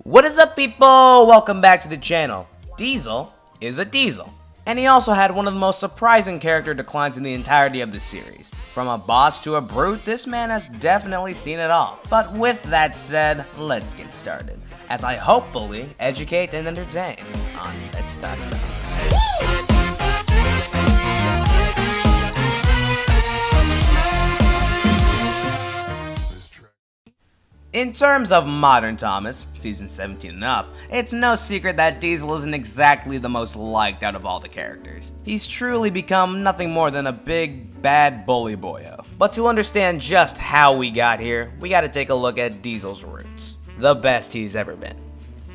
What is up, people? Welcome back to the channel. Diesel is a diesel. And he also had one of the most surprising character declines in the entirety of the series. From a boss to a brute, this man has definitely seen it all. But with that said, let's get started, as I hopefully educate and entertain on Let's Talk Toms. In terms of modern Thomas, season 17 and up, it's no secret that Diesel isn't exactly the most liked out of all the characters. He's truly become nothing more than a big, bad bully boyo. But to understand just how we got here, we gotta take a look at Diesel's roots. The best he's ever been.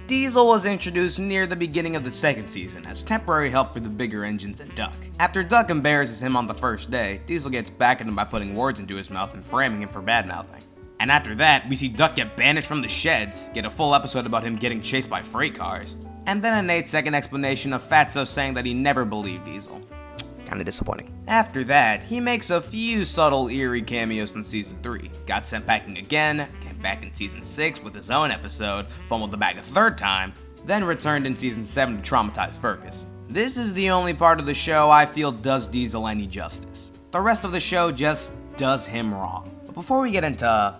Diesel was introduced near the beginning of the second season as temporary help for the bigger engines and Duck. After Duck embarrasses him on the first day, Diesel gets back at him by putting words into his mouth and framing him for badmouthing. And after that, we see Duck get banished from the sheds, get a full episode about him getting chased by freight cars, and then an 8-second explanation of Fatso saying that he never believed Diesel. Kinda disappointing. After that, he makes a few subtle eerie cameos in season 3, got sent packing again, came back in season 6 with his own episode, fumbled the bag a third time, then returned in season 7 to traumatize Fergus. This is the only part of the show I feel does Diesel any justice. The rest of the show just does him wrong. But before we get into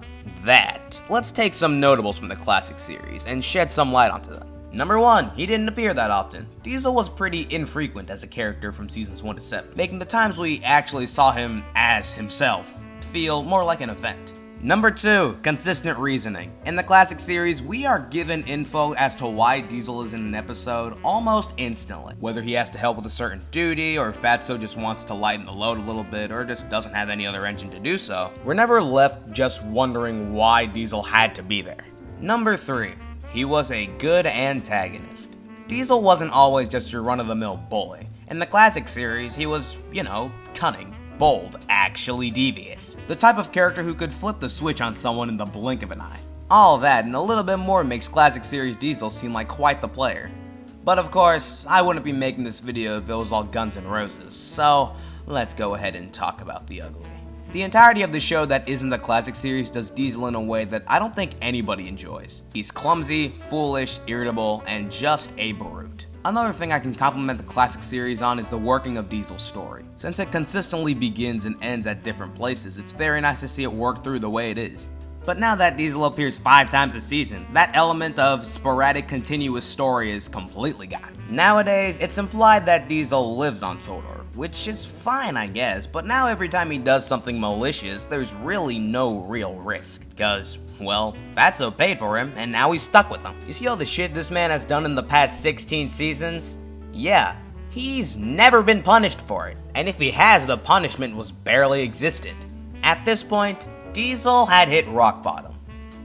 that, let's take some notables from the classic series and shed some light onto them. Number 1, he didn't appear that often. Diesel was pretty infrequent as a character from seasons 1 to 7, making the times we actually saw him as himself feel more like an event. Number 2, consistent reasoning. In the classic series, we are given info as to why Diesel is in an episode almost instantly. Whether he has to help with a certain duty, or Fatso just wants to lighten the load a little bit, or just doesn't have any other engine to do so, we're never left just wondering why Diesel had to be there. Number 3, he was a good antagonist. Diesel wasn't always just your run-of-the-mill bully. In the classic series, he was, cunning, bold, actually devious. The type of character who could flip the switch on someone in the blink of an eye. All that and a little bit more makes classic series Diesel seem like quite the player. But of course, I wouldn't be making this video if it was all guns and roses, so let's go ahead and talk about the ugly. The entirety of the show that isn't the classic series does Diesel in a way that I don't think anybody enjoys. He's clumsy, foolish, irritable, and just a brute. Another thing I can compliment the classic series on is the working of Diesel's story. Since it consistently begins and ends at different places, it's very nice to see it work through the way it is. But now that Diesel appears 5 times a season, that element of sporadic continuous story is completely gone. Nowadays, it's implied that Diesel lives on Sodor, which is fine I guess, but now every time he does something malicious, there's really no real risk. Cause, well, Fatso paid for him, and now he's stuck with him. You see all the shit this man has done in the past 16 seasons? Yeah, he's never been punished for it, and if he has, the punishment was barely existent. At this point, Diesel had hit rock bottom.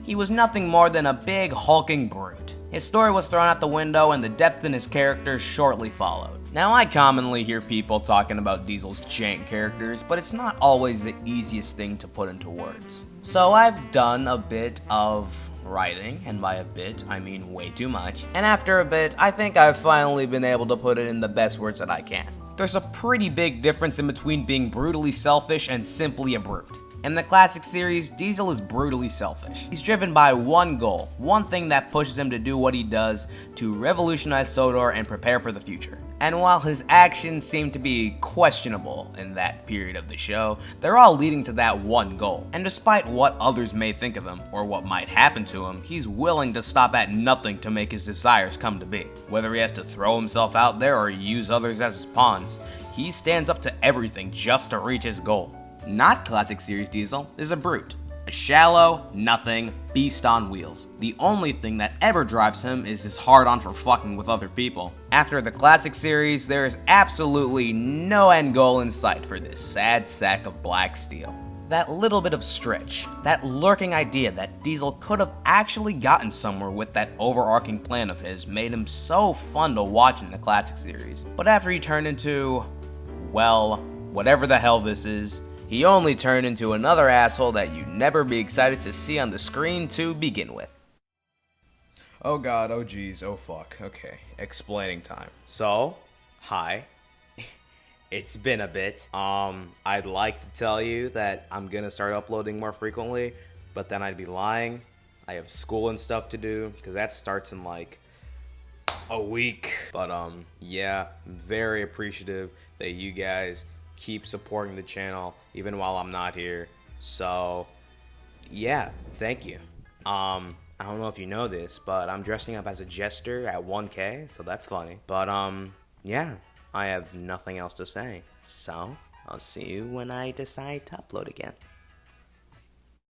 He was nothing more than a big hulking brute. His story was thrown out the window and the depth in his character shortly followed. Now I commonly hear people talking about Diesel's jank characters, but it's not always the easiest thing to put into words. So I've done a bit of writing, and by a bit, I mean way too much, and after a bit, I think I've finally been able to put it in the best words that I can. There's a pretty big difference in between being brutally selfish and simply a brute. In the classic series, Diesel is brutally selfish. He's driven by one goal, one thing that pushes him to do what he does to revolutionize Sodor and prepare for the future. And while his actions seem to be questionable in that period of the show, they're all leading to that one goal. And despite what others may think of him, or what might happen to him, he's willing to stop at nothing to make his desires come to be. Whether he has to throw himself out there or use others as his pawns, he stands up to everything just to reach his goal. Not classic series Diesel is a brute. A shallow, nothing beast on wheels. The only thing that ever drives him is his hard-on for fucking with other people. After the classic series, there is absolutely no end goal in sight for this sad sack of black steel. That little bit of stretch, that lurking idea that Diesel could have actually gotten somewhere with that overarching plan of his made him so fun to watch in the classic series. But after he turned into, well, whatever the hell this is, he only turned into another asshole that you'd never be excited to see on the screen to begin with. Oh god, oh geez, oh fuck, okay, explaining time. So, hi, it's been a bit. I'd like to tell you that I'm gonna start uploading more frequently, but then I'd be lying. I have school and stuff to do, because that starts in like a week. But yeah, I'm very appreciative that you guys keep supporting the channel even while I'm not here. So yeah, thank you. I don't know if you know this, but I'm dressing up as a jester at 1K, so that's funny. But yeah, I have nothing else to say. So I'll see you when I decide to upload again.